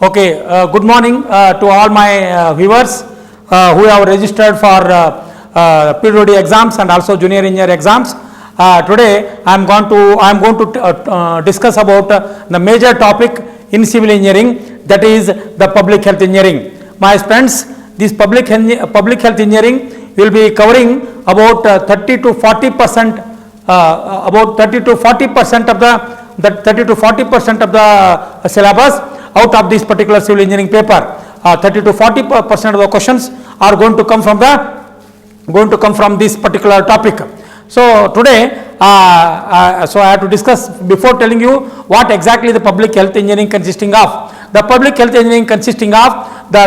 Okay, good morning to all my viewers who have registered for PWD exams and also junior engineer exams. Today I am going to discuss about the major topic in civil engineering, that is the public health engineering. My friends, this public health engineering will be covering about 30 to 40% of the syllabus out of this particular civil engineering paper. 30 to 40% of the questions are going to come from this particular topic. So today, so I have to discuss before telling you what exactly the public health engineering consisting of. The public health engineering consisting of the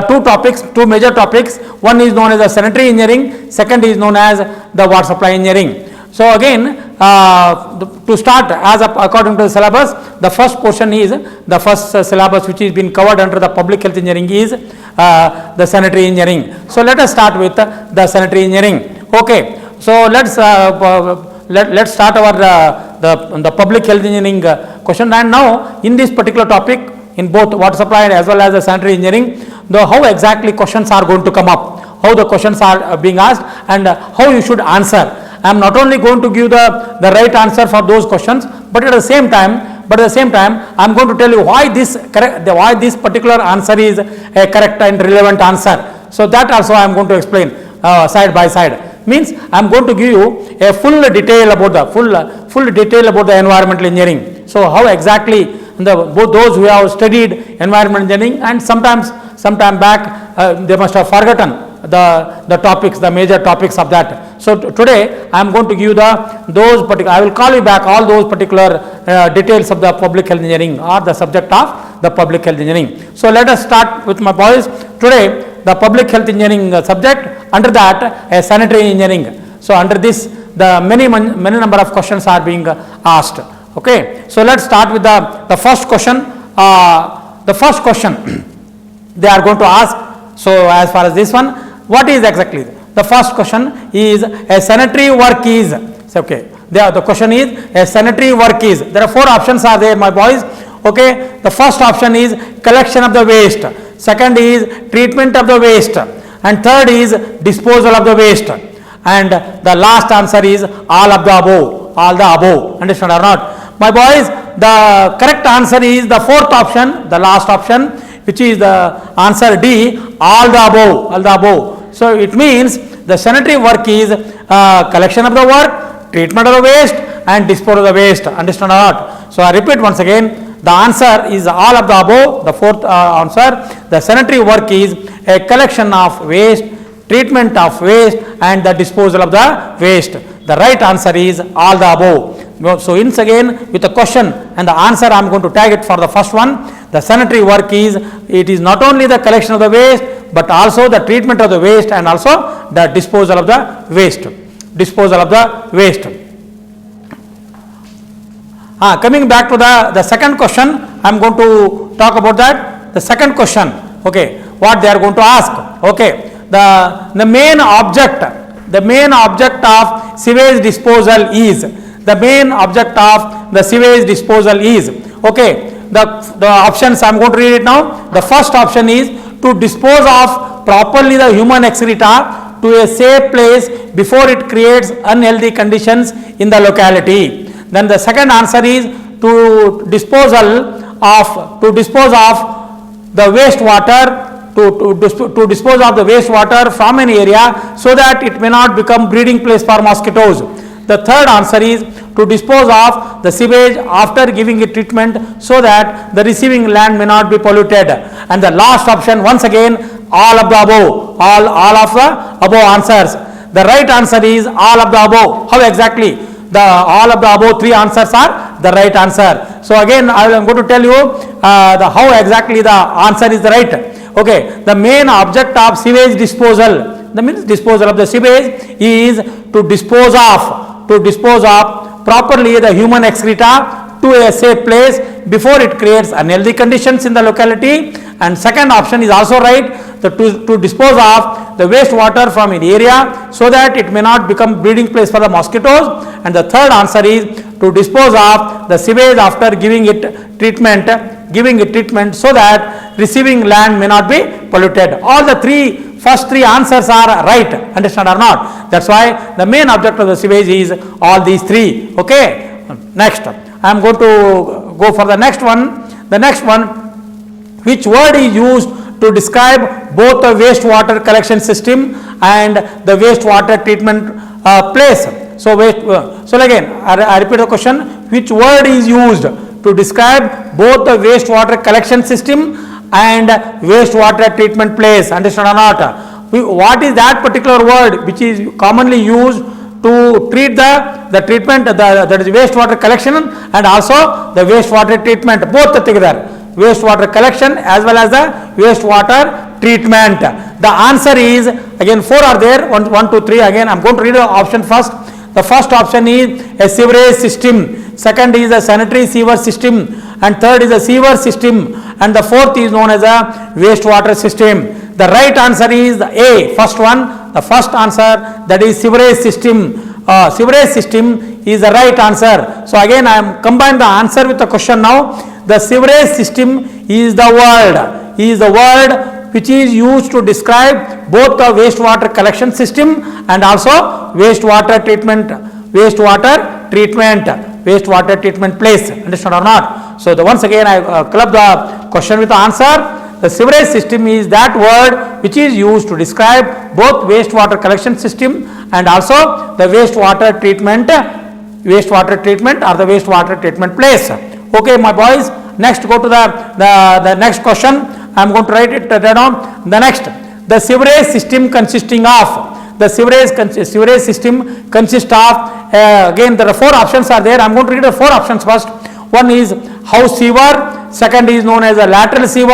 two major topics. One is known as the sanitary engineering, second is known as the water supply engineering. So again, to start according to the syllabus, the first portion is the first syllabus which is been covered under the public health engineering is the sanitary engineering. So let us start with the sanitary engineering. Okay, so let's start our the public health engineering question. And now in this particular topic, in both water supply as well as the sanitary engineering, how exactly questions are going to come up, how the questions are being asked, and how you should answer. I am not only going to give the right answer for those questions, but at the same time I am going to tell you why this particular answer is a correct and relevant answer. So that also I am going to explain side by side. Means I am going to give you a full detail about the environmental engineering. So how exactly both those who have studied environmental engineering and sometime back they must have forgotten the topics, the major topics of that. So today I am going to give I will call you back all those particular details of the public health engineering or the subject of the public health engineering. So let us start with my boys. Today the public health engineering subject, under that sanitary engineering. So under this the many number of questions are being asked. Okay, so let's start with the first question. The first question they are going to ask. So as far as this one, what is exactly the first question is a sanitary work is. Okay, the question is a sanitary work is. There are four options are there, my boys. Okay, the first option is collection of the waste, second is treatment of the waste, and third is disposal of the waste, and the last answer is all of the above, understand or not? My boys, the correct answer is the fourth option, the last option, which is the answer D, all the above. So it means the sanitary work is collection of the work, treatment of the waste, and disposal of the waste, understand or not? So I repeat once again, the answer is all of the above, the fourth answer. The sanitary work is a collection of waste, treatment of waste, and the disposal of the waste. The right answer is all the above. So once again, with the question and the answer, I am going to tag it for the first one. The sanitary work is not only the collection of the waste, but also the treatment of the waste and also the disposal of the waste. Coming back to the second question, I am going to talk about that. The second question, okay, what they are going to ask. Okay, the main object of sewage disposal is. The main object of the sewage disposal is. Okay, the options I am going to read it now. The first option is to dispose of properly the human excreta to a safe place before it creates unhealthy conditions in the locality. Then the second answer is to dispose of the wastewater, to dispose of the wastewater from an area so that it may not become breeding place for mosquitoes. The third answer is to dispose of the sewage after giving it treatment so that the receiving land may not be polluted. And the last option, once again, all of the above, all of the above answers. The right answer is all of the above. How exactly? All of the above three answers are the right answer. So again, I am going to tell you how exactly the answer is the right. Okay, the main object of sewage disposal, that means disposal of the sewage, is to dispose of properly the human excreta to a safe place before it creates unhealthy conditions in the locality. And second option is also right, to dispose of the wastewater from an area so that it may not become breeding place for the mosquitoes. And the third answer is to dispose of the sewage after giving it treatment so that receiving land may not be polluted. All the first three answers are right, understand or not? That's why the main object of the sewage is all these three. Okay, next I am going to go for the next one. The next one, which word is used to describe both the wastewater collection system and the wastewater treatment place? So again, I repeat the question, which word is used to describe both the wastewater collection system and wastewater treatment place, understand or not? What is that particular word which is commonly used to treat the treatment, that is wastewater collection and also the wastewater treatment, both together, wastewater collection as well as the wastewater treatment? The answer is, again 4 are there, 1, 2, 3, again I am going to read the option first. The first option is a sewerage system, second is a sanitary sewer system, and third is a sewer system, and the fourth is known as a wastewater system. The right answer is the A, first one, the first answer, that is sewerage system. Sewerage system is the right answer. So again I am combine the answer with the question now. The sewerage system is the word which is used to describe both the wastewater collection system and also wastewater treatment place, understand or not? So once again I club the question with the answer. The sewerage system is that word which is used to describe both wastewater collection system and also the wastewater treatment or the wastewater treatment place. Okay, my boys, next go to the next question. I am going to write it down. The next, the sewerage system consisting of, the sewerage system consists of, again there are 4 options are there. I am going to read the 4 options first. One is house sewer, second is known as a lateral sewer,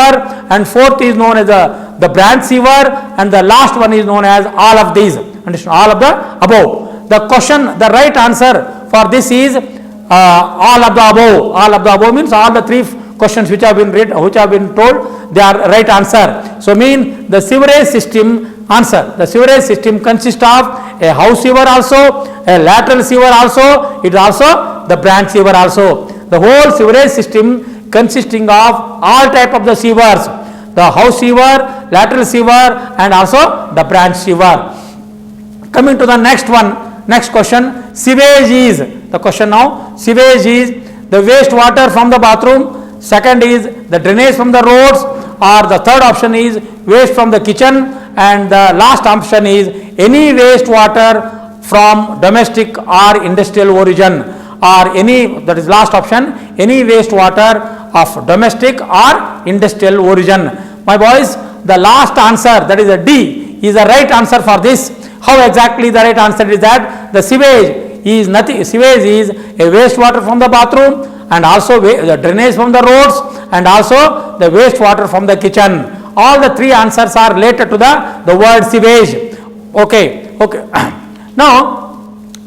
and fourth is known as the branch sewer, and the last one is known as all of these. Understand? All of the above. The question, the right answer for this is all of the above. All of the above means all the 3 questions which have been read, which have been told, they are right answer. So mean the sewerage system answer. The sewerage system consists of a house sewer also, a lateral sewer also, it is also the branch sewer also. The whole sewerage system consisting of all type of the sewers, the house sewer, lateral sewer and also the branch sewer. Coming to the next one, next question, sewage is, the question now, sewage is the wastewater from the bathroom, second is the drainage from the roads, or the third option is waste from the kitchen, and the last option is any wastewater from domestic or industrial origin, or any, that is last option, any wastewater of domestic or industrial origin. My boys, the last answer, that is a D, is the right answer for this. How exactly the right answer is that? The sewage is nothing, sewage is a wastewater from the bathroom and also the drainage from the roads and also the wastewater from the kitchen. All the 3 answers are related to the word sewage. Okay. Now,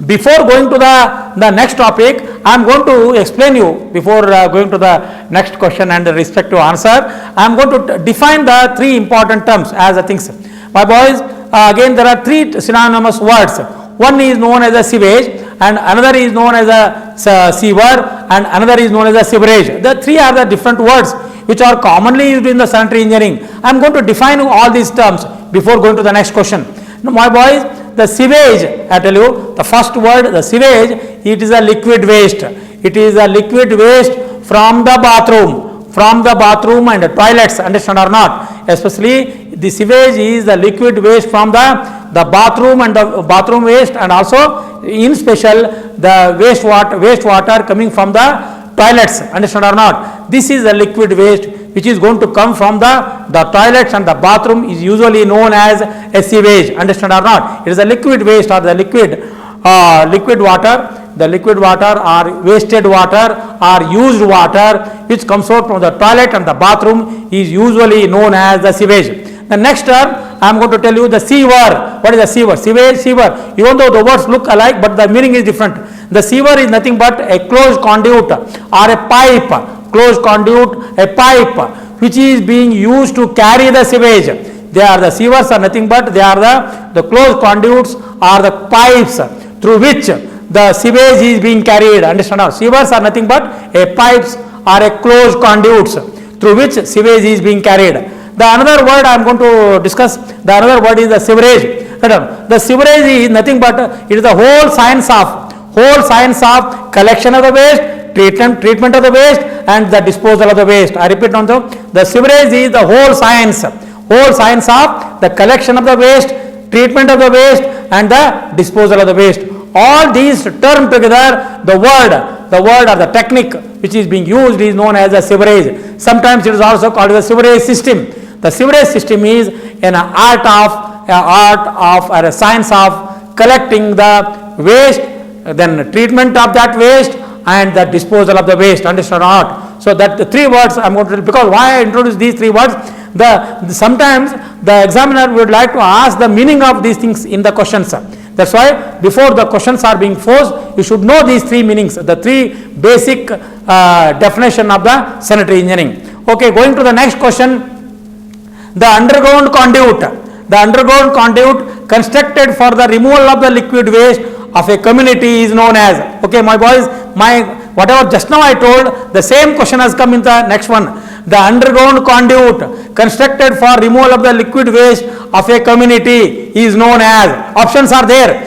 before going to the next topic, I am going to explain you, before going to the next question and the respective answer, I am going to define the 3 important terms as the things. My boys, again there are 3 synonymous words. One is known as a sewage, and another is known as a sewer, and another is known as a sewerage. The 3 are the different words which are commonly used in the sanitary engineering. I am going to define all these terms before going to the next question. Now, my boys, the sewage, I tell you, the first word, the sewage, it is a liquid waste. It is a liquid waste from the bathroom and the toilets, understand or not? Especially the sewage is the liquid waste from the bathroom and the bathroom waste, and also in special the wastewater coming from the toilets, understand or not? This is the liquid waste which is going to come from the toilets and the bathroom is usually known as a sewage, understand or not? It is a liquid waste or the liquid water. The liquid water or wasted water or used water which comes out from the toilet and the bathroom is usually known as the sewage. The next term I am going to tell you the sewer. What is a sewer? Sewage, sewer. Even though the words look alike, but the meaning is different. The sewer is nothing but a closed conduit or a pipe, closed conduit, a pipe which is being used to carry the sewage. The sewers are nothing but they are the closed conduits or the pipes through which the sewage is being carried. Understand? Sewers are nothing but a pipes or a closed conduits through which sewage is being carried. The another word I am going to discuss, the another word is the sewerage. The sewerage is nothing but it is the whole science of collection of the waste, treatment of the waste and the disposal of the waste. I repeat now, the sewerage is the whole science of the collection of the waste, treatment of the waste and the disposal of the waste. All these termed together, the word or the technique which is being used is known as a sewerage. Sometimes it is also called the sewerage system. The sewerage system is an art of or a science of collecting the waste, then treatment of that waste and the disposal of the waste. Understand or not? So that the three words I am going to, because why I introduce these three words, sometimes the examiner would like to ask the meaning of these things in the questions. That's why before the questions are being posed, you should know these three meanings, the three basic definition of the sanitary engineering. Okay, going to the next question. The underground conduit constructed for the removal of the liquid waste of a community is known as, okay my boys, whatever just now I told, the same question has come in the next one. The underground conduit constructed for removal of the liquid waste of a community is known as, options are there.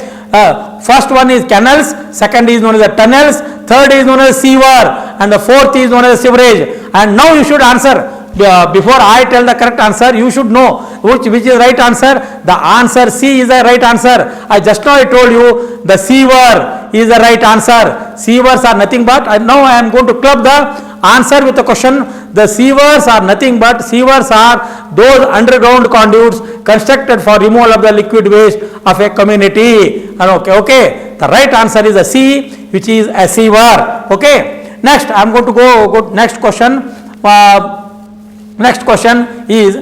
First one is canals, second is known as the tunnels, third is known as sewer and the fourth is known as sewerage. And now you should answer. Before I tell the correct answer, you should know which is the right answer. The answer C is the right answer. I just now I told you the sewer is the right answer. Sewers are nothing but, now I am going to club the answer with the question. The sewers are nothing but, sewers are those underground conduits constructed for removal of the liquid waste of a community. And okay, the right answer is a C, which is a sewer. Okay, next I am going to go next question. Next question is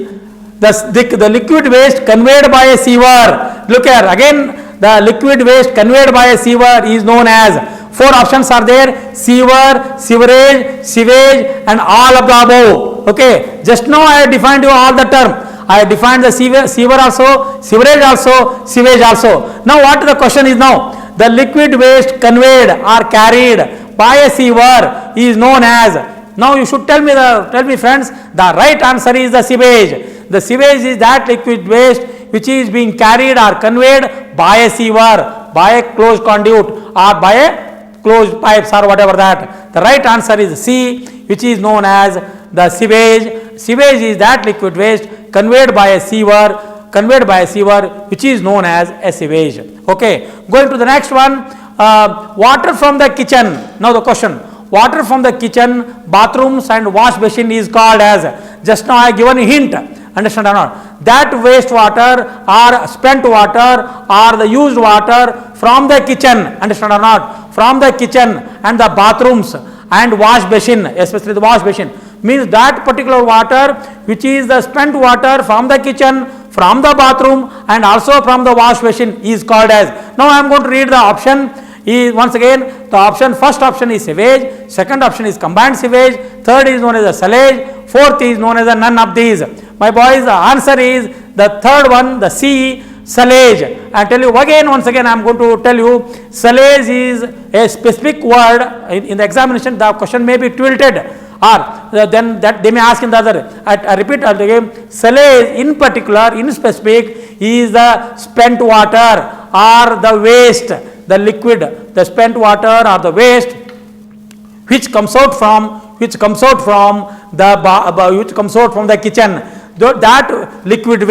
the liquid waste conveyed by a sewer. Look here again, the liquid waste conveyed by a sewer is known as, four options are there: sewer, sewerage, sewage and all of the above. Okay, just now I defined you all the term. I defined the sewer also, sewerage also, sewage also. Now what the question is now? The liquid waste conveyed or carried by a sewer is known as. Now you should tell me friends, the right answer is the sewage. The sewage is that liquid waste which is being carried or conveyed by a sewer, by a closed conduit or by a closed pipes or whatever that. The right answer is C, which is known as the sewage. Sewage is that liquid waste conveyed by a sewer which is known as a sewage. Okay, going to the next one, water from the kitchen. Now the question, water from the kitchen, bathrooms and wash basin is called as, just now I have given a hint, understand or not? That wastewater or spent water or the used water from the kitchen, understand or not? From the kitchen and the bathrooms and wash basin, especially the wash basin, means that particular water which is the spent water from the kitchen, from the bathroom and also from the wash basin is called as. Now I am going to read the option. Is once again the option, first option is sewage, second option is combined sewage, third is known as a sludge, fourth is known as a none of these. My boys, the answer is the third one, the C, sludge. I tell you again, once again I am going to tell you, sludge is a specific word. In the examination the question may be tilted, or then that they may ask in the other. I repeat again, sludge in particular, in specific, is the spent water or the waste, the liquid, the spent water or the waste which comes out from the kitchen. That liquid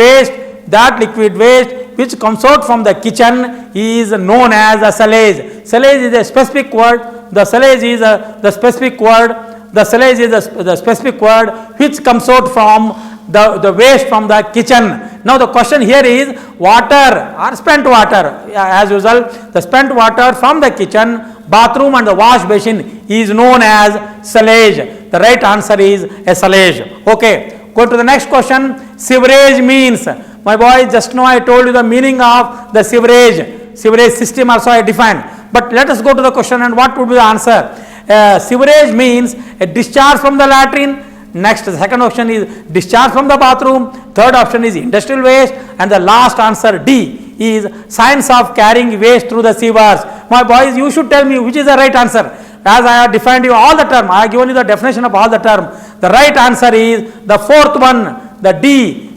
waste which comes out from the kitchen is known as a sludge. Sludge is a specific word. The sludge is the specific word. The sludge is the specific word which comes out from the waste from the kitchen. Now the question here is water or spent water. As usual, the spent water from the kitchen, bathroom and the wash basin is known as sludge. The right answer is a sludge. Okay, go to the next question. Sewerage means, my boy, just now I told you the meaning of the sewerage system also I defined. But let us go to the question and what would be the answer. Sewerage means a discharge from the latrine. Next, the second option is discharge from the bathroom. Third option is industrial waste. And the last answer, D, is science of carrying waste through the sewers. My boys, you should tell me which is the right answer. As I have defined you all the term, I have given you the definition of all the term. The right answer is the fourth one, the D,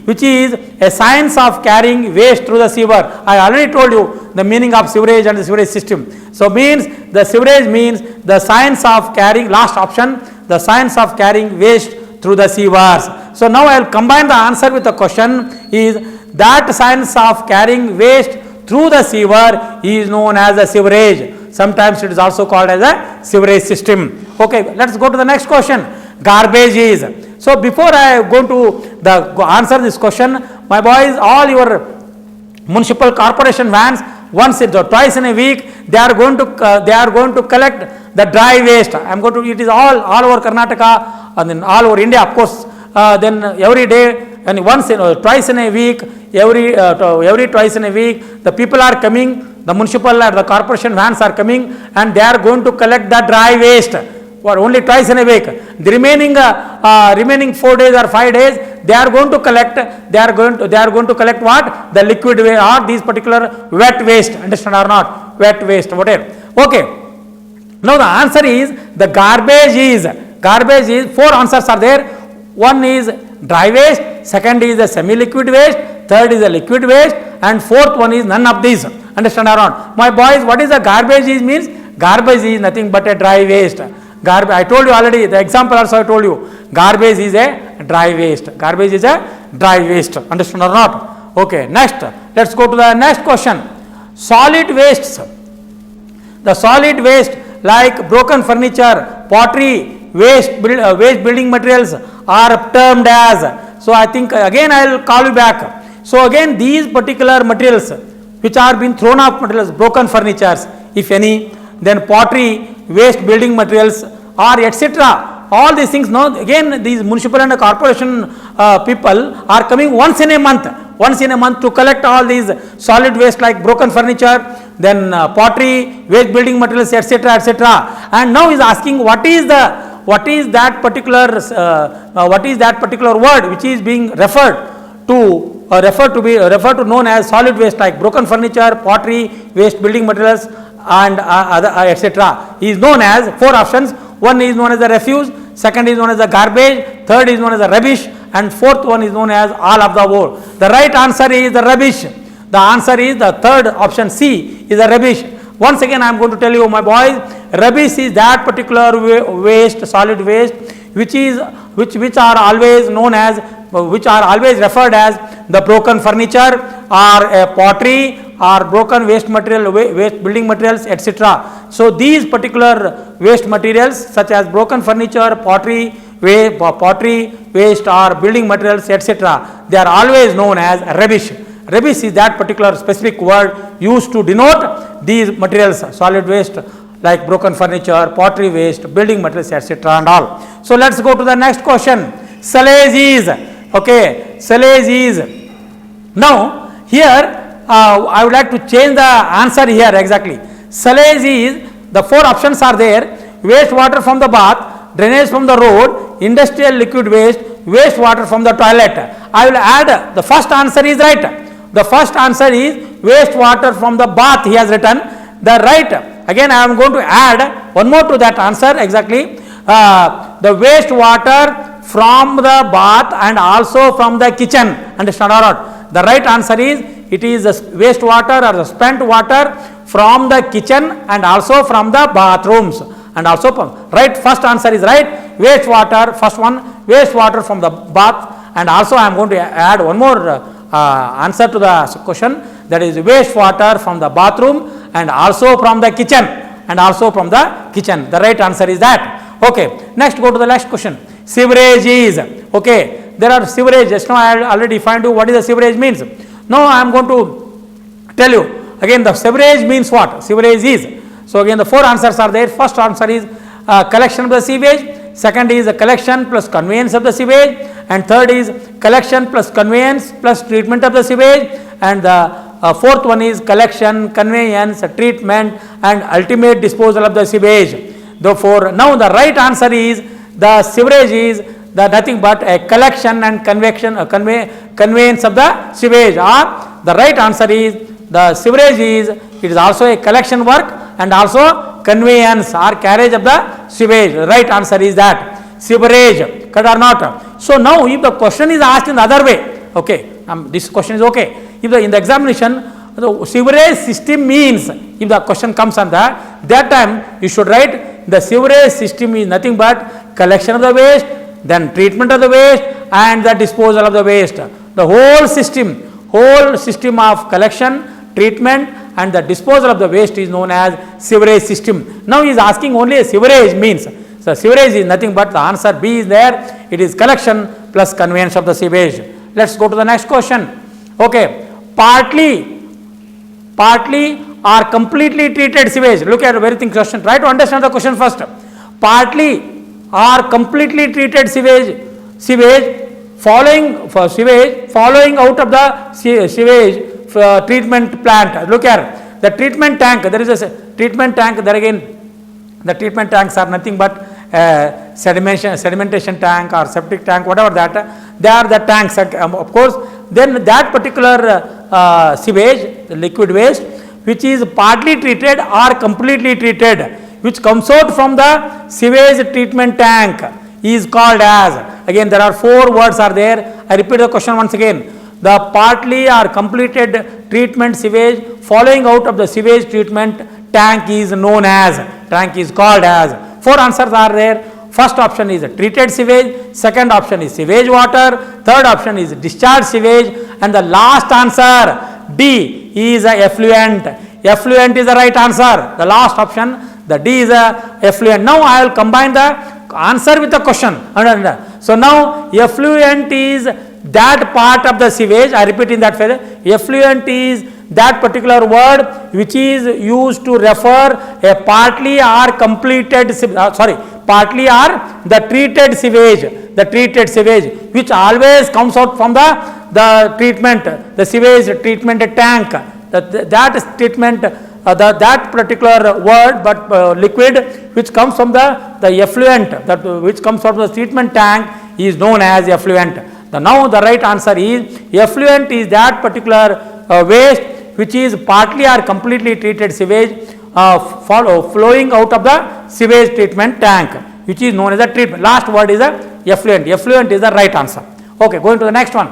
which is a science of carrying waste through the sewer. I already told you the meaning of sewerage and the sewerage system. So means the sewerage means the science of carrying, last option, the science of carrying waste through the sewers. So now I will combine the answer with the question is that science of carrying waste through the sewer is known as the sewerage. Sometimes it is also called as a sewerage system. Okay, let's go to the next question. Garbage is. So before I go to the answer this question, my boys, all your municipal corporation vans, once or twice in a week, they are going to collect the dry waste. I am going to. It is all over Karnataka and then all over India, of course. Then every day and twice in a week, every twice in a week, the people are coming. The municipal or the corporation vans are coming, and they are going to collect the dry waste. For only twice in a week. The remaining 4 days or 5 days, they are going to collect. They are going to collect what? The liquid waste or these particular wet waste. Understand or not? Wet waste, whatever. Okay. Now the answer is the garbage is 4 answers are there. One is dry waste, second is the semi-liquid waste, third is the liquid waste, and fourth one is none of these. Understand or not? My boys, what is the garbage is means? Garbage is nothing but a dry waste. Garbage, I told you already, the example also I told you, garbage is a dry waste. Garbage is a dry waste. Understand or not? Okay, next, let's go to the next question. Solid wastes. The solid waste like broken furniture, pottery, waste building materials are termed as. So I think again I will call you back. So again these particular materials which are being thrown off materials, broken furnitures, if any, then pottery, waste building materials or etc. All these things, now again these municipal and corporation people are coming once in a month to collect all these solid waste like broken furniture, then pottery, waste building materials, etc. etc. And now is asking what is that particular word which is being referred to known as solid waste like broken furniture, pottery, waste building materials and other etc. is known as 4 options. One is known as the refuse, second is known as the garbage, third is known as the rubbish, and fourth one is known as all of the above. The right answer is the rubbish. The answer is the third option, C, is the rubbish. Once again I am going to tell you, my boys, rubbish is that particular waste, solid waste, which are always referred as the broken furniture or a pottery or broken waste material, waste building materials, etc. So these particular waste materials such as broken furniture, pottery waste or building materials, etc. they are always known as rubbish. Rubbish is that particular specific word used to denote these materials, solid waste like broken furniture, pottery waste, building materials, etc. and all. So let's go to the next question. Silage is. Okay, silage is. Now here I would like to change the answer here exactly. Silage is, the 4 options are there: waste water from the bath, drainage from the road, industrial liquid waste, waste water from the toilet. I will add, the first answer is right. The first answer is waste water from the bath, he has written. The right, again I am going to add one more to that answer exactly. The waste water from the bath and also from the kitchen. Understand or not? The right answer is, it is the waste water or the spent water from the kitchen and also from the bathrooms and also from, right, first answer is right, waste water, first one, waste water from the bath, and also I am going to add one more answer to the question, that is waste water from the bathroom and also from the kitchen The right answer is that. Okay, next go to the next question. Sewerage is. Okay, there are sewerage. Just now I already defined you what is the sewerage means. Now I am going to tell you again the sewerage means what sewerage is. So again the 4 answers are there. First answer is collection of the sewage, second is the collection plus conveyance of the sewage, and third is collection plus conveyance plus treatment of the sewage, and the fourth one is collection, conveyance, treatment and ultimate disposal of the sewage. Therefore now the right answer is the sewerage is the nothing but a collection and conveyance of the sewage, or the right answer is the sewerage is, it is also a collection work and also conveyance or carriage of the sewage. The right answer is that sewerage. correct or not? So now if the question is asked in the other way, okay, this question is okay. If in the examination the sewerage system means, if the question comes on that time you should write the sewerage system is nothing but collection of the waste, then treatment of the waste and the disposal of the waste. The whole system of collection, treatment and the disposal of the waste is known as sewerage system. Now he is asking only a sewerage means. So sewerage is nothing but the answer B is there. It is collection plus conveyance of the sewage. Let's go to the next question. Okay, partly or completely treated sewage. Look at a very thing question. Try to understand the question first. Partly or completely treated sewage following out of the sewage treatment plant. Look here, the treatment tank, there is a treatment tank, there again the treatment tanks are nothing but sedimentation tank or septic tank, whatever that, they are the tanks of course. Then that particular sewage, the liquid waste which is partly treated or completely treated, which comes out from the sewage treatment tank is called as, again there are 4 words are there. I repeat the question once again. The partly or completed treatment sewage following out of the sewage treatment tank is known as, tank is called as. 4 answers are there. First option is treated sewage, second option is sewage water, third option is discharge sewage and the last answer D is a effluent. Effluent is the right answer. The last option, the D is a effluent. Now I will combine the answer with the question. So now effluent is that part of the sewage, I repeat in that phrase, effluent is that particular word which is used to refer a partly or completed partly or the treated sewage, which always comes out from the treatment, the sewage treatment tank. That treatment, that particular word but liquid which comes from the effluent, that which comes from the treatment tank is known as effluent. Now the right answer is effluent is that particular waste which is partly or completely treated sewage flowing out of the sewage treatment tank, which is known as a treatment. Last word is a effluent. Effluent is the right answer. Okay, going to the next one.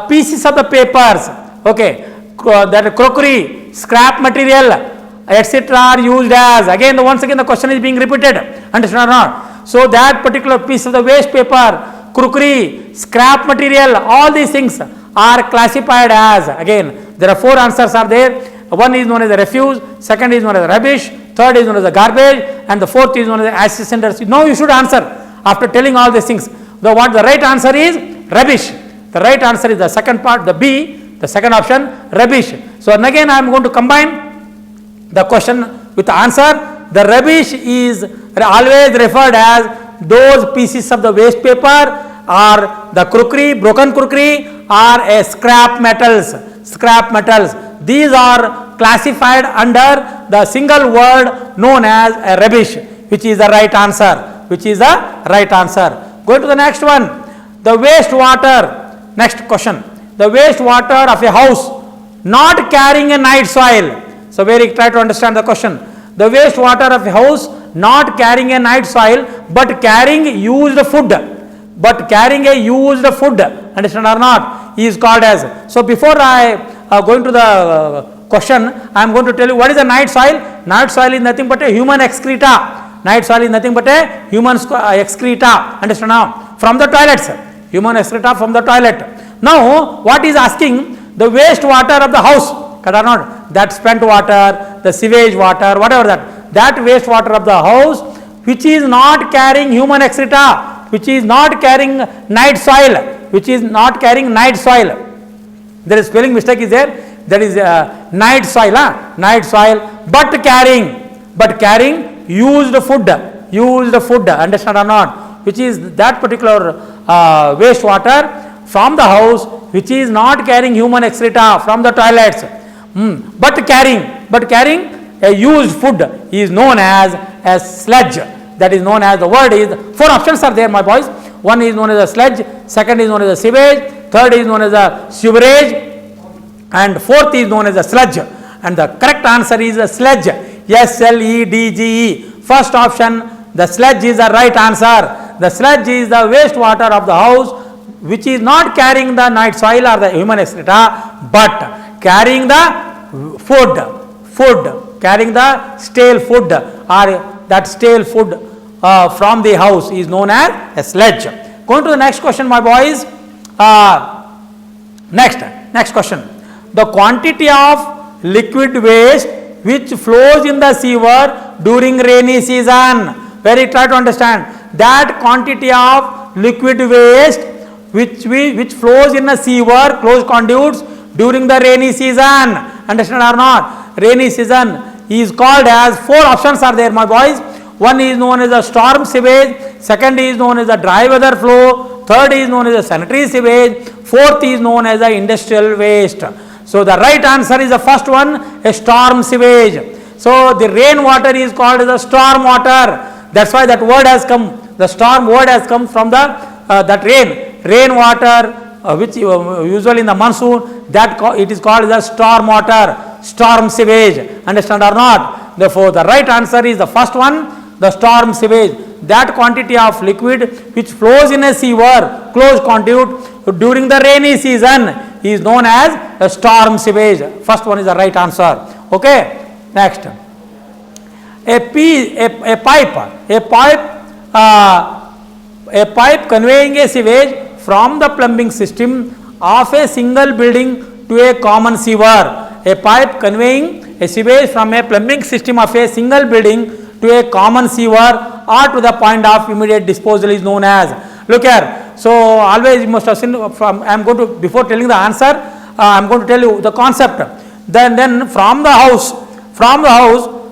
Pieces of the papers, okay, that crockery, scrap material, etc. are used as, again once again the question is being repeated, understand or not? So that particular piece of the waste paper, crockery, scrap material, all these things are classified as, again there are 4 answers are there. One is known as the refuse, second is known as the rubbish, third is known as the garbage and the fourth is known as the acid cinders. Now you should answer after telling all these things. The right answer is rubbish. The right answer is the second part, the B, the second option, rubbish. So again I am going to combine the question with the answer. The rubbish is always referred as those pieces of the waste paper or the crockery, broken crockery or scrap metals. These are classified under the single word known as a rubbish, which is the right answer. Go to the next one. The wastewater, next question. The wastewater of a house not carrying a night soil. So try to understand the question. The wastewater of a house not carrying a night soil but carrying used food. Understand or not? Is called as. So before I going to the question, I am going to tell you what is a night soil. Night soil is nothing but a human excreta. Understand now? From the toilets, human excreta from the toilet. Now what is asking? The wastewater of the house, correct or not? That spent water, the sewage water, whatever that wastewater of the house which is not carrying human excreta, which is not carrying night soil, there is spelling mistake is there. That is night soil, but carrying used food, understand or not? Which is that particular wastewater from the house which is not carrying human excreta from the toilets, but carrying a used food is known as a sludge. That is known as, the word is, 4 options are there my boys. One is known as a sludge, second is known as a sewage, third is known as a sewerage and fourth is known as a sludge. And the correct answer is a sludge. SLEDGE. First option, the sludge is the right answer. The sludge is the wastewater of the house which is not carrying the night soil or the human excreta, but carrying the food, carrying the stale food, or that stale food from the house is known as a sludge. Going to the next question, my boys. Next question. The quantity of liquid waste which flows in the sewer during rainy season. Try to understand that quantity of liquid waste which flows in a sewer, closed conduits, during the rainy season. Understand or not? Rainy season is called as, 4 options are there, my boys. One is known as a storm sewage, second is known as a dry weather flow, third is known as a sanitary sewage, fourth is known as a industrial waste. So the right answer is the first one, a storm sewage. So the rain water is called as a storm water. That's why that word has come. The storm word has come from the that rain water, which usually in the monsoon, that it is called as a storm water, storm sewage. Understand or not? Therefore, the right answer is the first one, the storm sewage. That quantity of liquid which flows in a sewer, closed conduit, during the rainy season is known as a storm sewage. First one is the right answer. Okay. Next. A pipe conveying a sewage from the plumbing system of a single building to a common sewer. A pipe conveying a sewage from a plumbing system of a single building to a common sewer or to the point of immediate disposal is known as. Look here. So always you must have seen from, I am going to, before telling the answer, I am going to tell you the concept. Then from the house,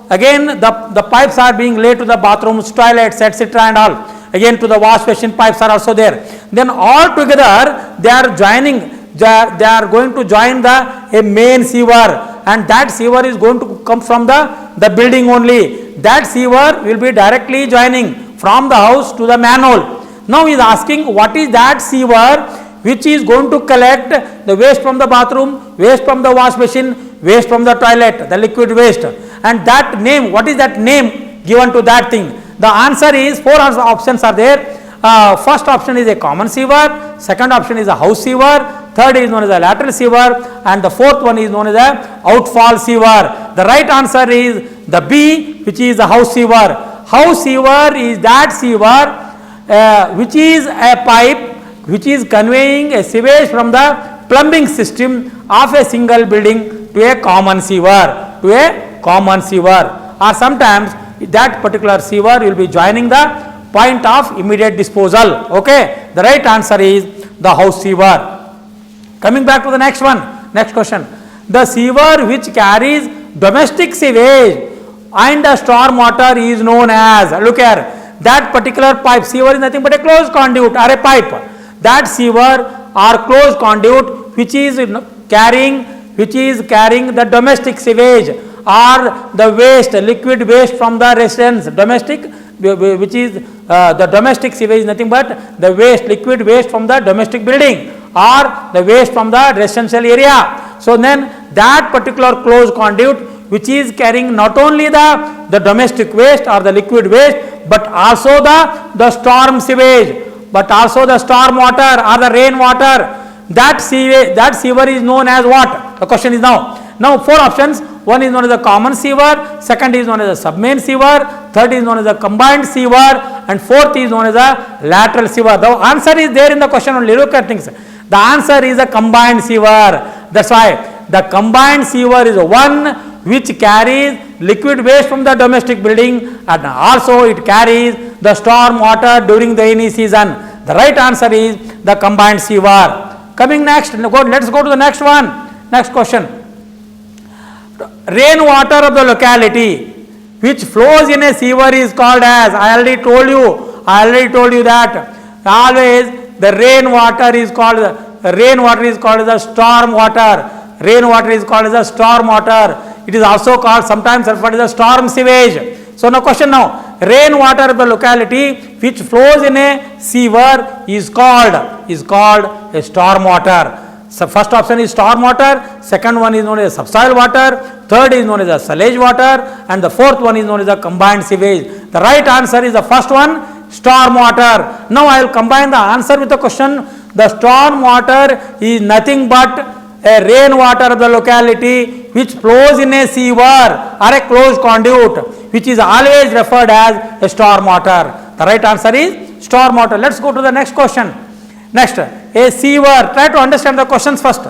again the pipes are being laid to the bathrooms, toilets, etc. and all. Again to the wash basin pipes are also there. Then all together they are joining, they are going to join a main sewer, and that sewer is going to come from the building only. That sewer will be directly joining from the house to the manhole. Now he is asking what is that sewer which is going to collect the waste from the bathroom, waste from the wash basin, waste from the toilet, the liquid waste, and that name, what is that name given to that thing? The answer is 4 options are there. First option is a common sewer, second option is a house sewer, third is known as a lateral sewer, and the fourth one is known as a outfall sewer. The right answer is the B, which is the house sewer. House sewer is that sewer which is a pipe which is conveying a sewage from the plumbing system of a single building to a common sewer, or sometimes that particular sewer will be joining the point of immediate disposal. Okay, the right answer is the house sewer. Coming back to the next one, next question. The sewer which carries domestic sewage and the storm water is known as, look here, that particular pipe, sewer is nothing but a closed conduit or a pipe. That sewer or closed conduit which is carrying the domestic sewage or the waste, liquid waste from the residents, domestic, which is the domestic sewage is nothing but the waste, liquid waste from the domestic building or the waste from the residential area. So then that particular closed conduit which is carrying not only the domestic waste or the liquid waste, but also the storm sewage, but also the storm water or the rain water, that sewer is known as what? The question is now 4 options. One is known as a common sewer, second is known as a submain sewer, third is known as a combined sewer, and fourth is known as a lateral sewer. The answer is there in the question only. Look at things. The answer is a combined sewer. That's why the combined sewer is one which carries liquid waste from the domestic building and also it carries the storm water during the rainy season. The right answer is the combined sewer. Coming next, let's go to the next one. Next question. Rain water of the locality which flows in a sewer is called as, I already told you that always the rain water is called as a storm water. Rain water is called as a storm water. It is also called sometimes referred as a storm sewage. So now question now, rain water of the locality which flows in a sewer is called a storm water. So first option is storm water, second one is known as subsoil water, third is known as a sillage water, and the fourth one is known as a combined sewage. The right answer is the first one, Storm water. Now I will combine the answer with the question. The storm water is nothing but a rain water of the locality which flows in a sewer or a closed conduit, which is always referred as a storm water. The right answer is storm water. Let's go to the next question. Next, a sewer. Try to understand the questions first,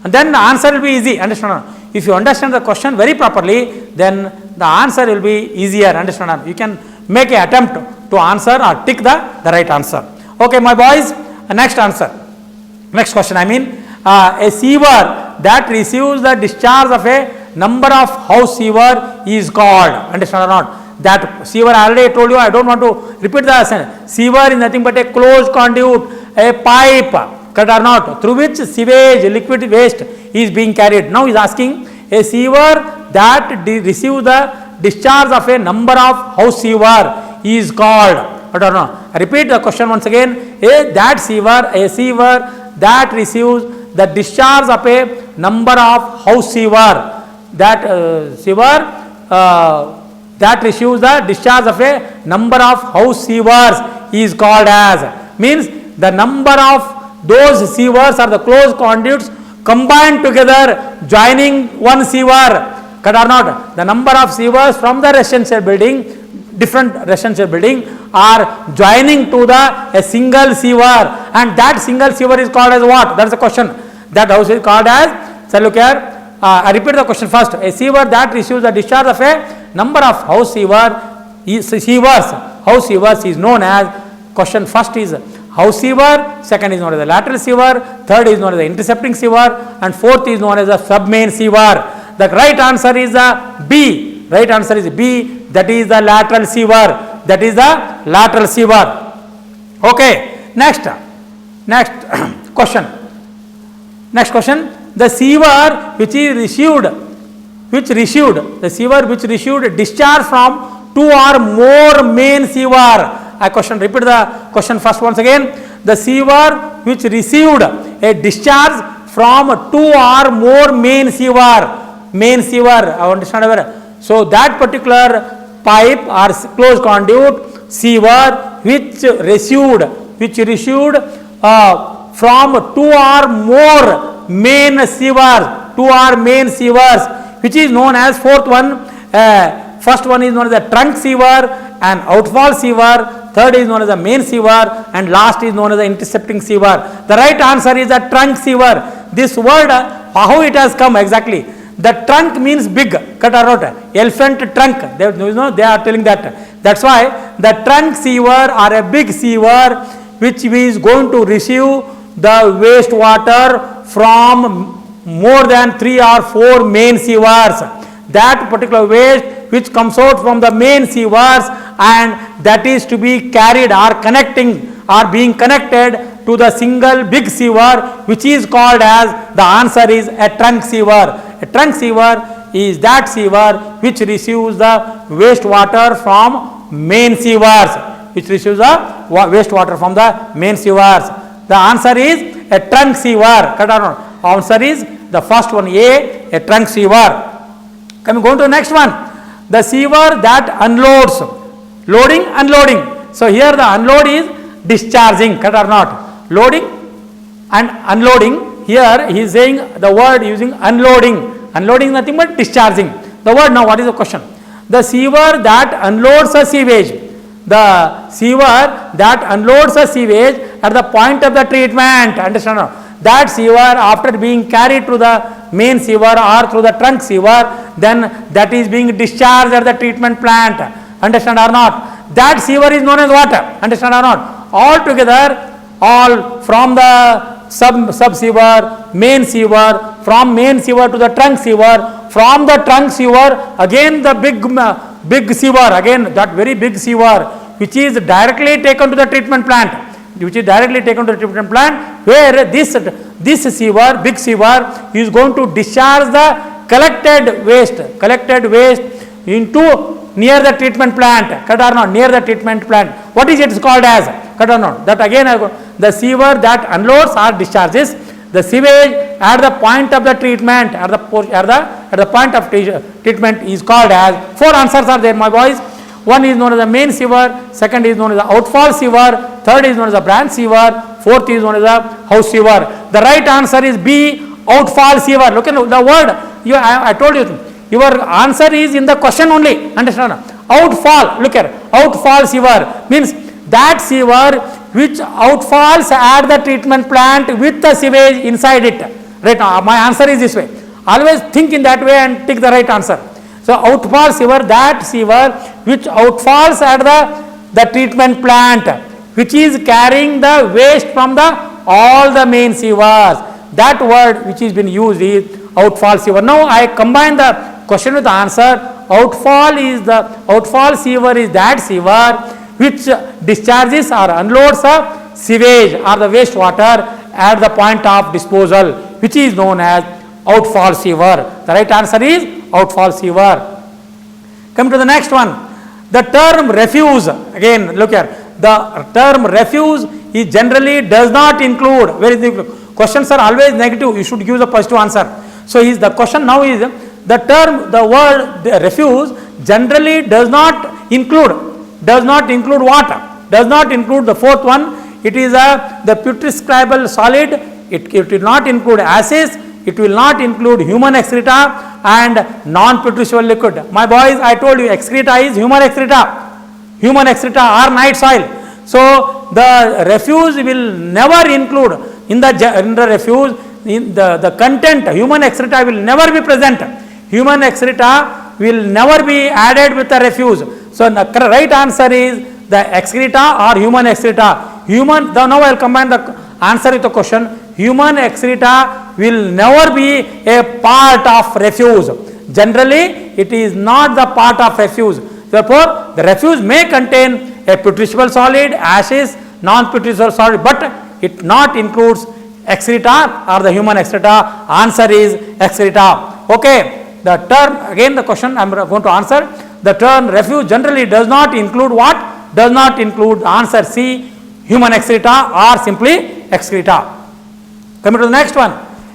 and then the answer will be easy. Understand? If you understand the question very properly, then the answer will be easier. Understand? You can make an attempt to answer or tick the right answer. Okay, my boys. Next answer. Next question. I mean, a sewer that receives the discharge of a number of house sewer is called. Understand or not? That sewer I already told you. I don't want to repeat the sentence. Sewer is nothing but a closed conduit, a pipe, correct or not, through which sewage, liquid waste is being carried. Now he is asking a sewer that receives the discharge of a number of house sewer is called. I don't know. I repeat the question once again. A sewer that receives the discharge of a number of house sewer, that that receives the discharge of a number of house sewers is called as, means the number of those sewers or the closed conduits combined together joining one sewer, correct or not? The number of sewers from the residential building, different residential building, are joining to a single sewer, and that single sewer is called as what? That is the question. That house is called as, so look here, I repeat the question first. A sewer that receives the discharge of a number of house house sewers is known as, question first is house sewer, second is known as the lateral sewer, third is known as the intercepting sewer, and fourth is known as the submain sewer. The right answer is B. Right answer is B. That is the lateral sewer. That is the lateral sewer. Okay. Next question. Next question. The sewer which received discharge from two or more main sewer. Repeat the question first once again. The sewer which received a discharge from two or more main sewer. I understand. So that particular pipe or closed conduit sewer which received from two or more main sewers, which is known as fourth one. First one is known as the trunk sewer and outfall sewer. Third is known as the main sewer, and last is known as the intercepting sewer. The right answer is the trunk sewer. This word, how it has come exactly? The trunk means big, cut or not, elephant trunk. They are telling that. That's why the trunk sewer or a big sewer which is going to receive the wastewater from more than 3 or 4 main sewers. That particular waste which comes out from the main sewers and that is to be carried or being connected to the single big sewer, which is called as, the answer is a trunk sewer. A trunk sewer is that sewer which receives the wastewater from main sewers. The answer is a trunk sewer. Answer is the first one, a trunk sewer. Can we go to the next one? The sewer that unloads, loading, unloading. So here the unload is discharging, cut or not. Loading and unloading. Here he is saying the word using unloading. Unloading is nothing but discharging. The word, now what is the question? The sewer that unloads a sewage. The sewer that unloads a sewage at the point of the treatment. Understand? That sewer, after being carried to the main sewer or through the trunk sewer, then that is being discharged at the treatment plant. Understand or not? That sewer is known as water. Understand or not? All together, all from the sub sewer, main sewer, from main sewer to the trunk sewer, from the trunk sewer again the big sewer, again that very big sewer which is directly taken to the treatment plant. Where this sewer, big sewer, is going to discharge the collected waste into near the treatment plant. Cut or not? Near the treatment plant. What is it called as? Cut or not? That again, the sewer that unloads or discharges the sewage at the point of the treatment, at the point of treatment is called as. 4 answers are there, my boys. One is known as the main sewer, second is known as the outfall sewer, third is known as the branch sewer, fourth is known as the house sewer. The right answer is B, outfall sewer. Look at the word, I told you, your answer is in the question only, understand? Outfall, look here, outfall sewer means that sewer which outfalls at the treatment plant with the sewage inside it. Right now, my answer is this way. Always think in that way and take the right answer. So, outfall sewer, that sewer which outfalls at the treatment plant, which is carrying the waste from all the main sewers. That word which is been used is outfall sewer. Now, I combine the question with the answer. Outfall sewer is that sewer which discharges or unloads a sewage or the wastewater at the point of disposal, which is known as outfall sewer. The right answer is outfall sewer. Come to the next one. The term refuse, again look here, the term refuse is generally does not include, where is the questions are always negative, you should give the positive answer. So the question now is the word refuse generally does not include what? Does not include the fourth one. It is the putrescible solid, it will not include ashes, it will not include human excreta and non-putrescible liquid. My boys, I told you excreta is human excreta or night soil. So the refuse will never include in the refuse, in the content, human excreta will never be present. Human excreta will never be added with the refuse. So the right answer is the excreta or human excreta. Now I will combine the answer with the question. Human excreta will never be a part of refuse. Generally, it is not the part of refuse. Therefore, the refuse may contain a putrescible solid, ashes, non-putrescible solid, but it not includes excreta or the human excreta. Answer is excreta. Okay. The term, again the question I am going to answer. The term refuse generally does not include what? Does not include answer C, human excreta or simply excreta. Coming to the next one.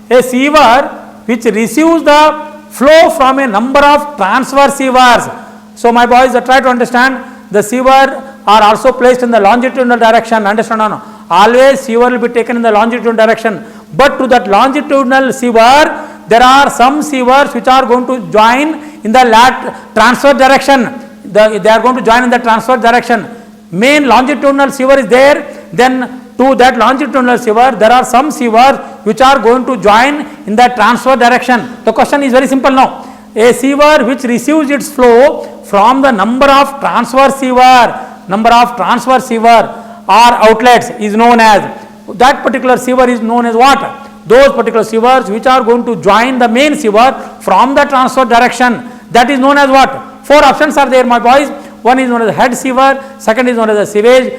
A sewer which receives the flow from a number of transfer sewers. So my boys, try to understand, the sewer are also placed in the longitudinal direction. Understand or no? Always sewer will be taken in the longitudinal direction. But to that longitudinal sewer, there are some sewers which are going to join in the transfer direction. They are going to join in the transfer direction. Main longitudinal sewer is there. Then to that longitudinal sewer, there are some sewers which are going to join in the transfer direction. The question is very simple now. A sewer which receives its flow from the number of transfer sewer or outlets is known as, that particular sewer is known as what? Those particular sewers which are going to join the main sewer from the transfer direction, that is known as what? Four options are there, my boys. One is known as the head sewer, second is known as the sewage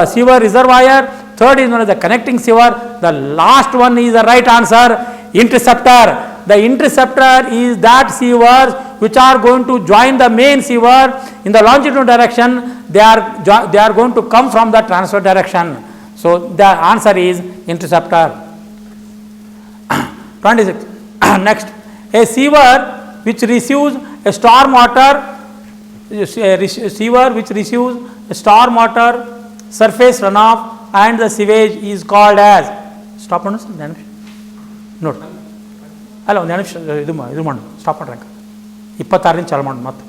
sewer reservoir, third is known as the connecting sewer, the last one is the right answer, interceptor. The interceptor is that sewers which are going to join the main sewer in the longitudinal direction, they are going to come from the transfer direction. So the answer is interceptor. 26. Next, a sewer which receives a storm water, surface runoff and the sewage is called as, stop on note. Hello, stop on 26 ಚಾಲು ಮಾಡಿ ಮತ್ತೆ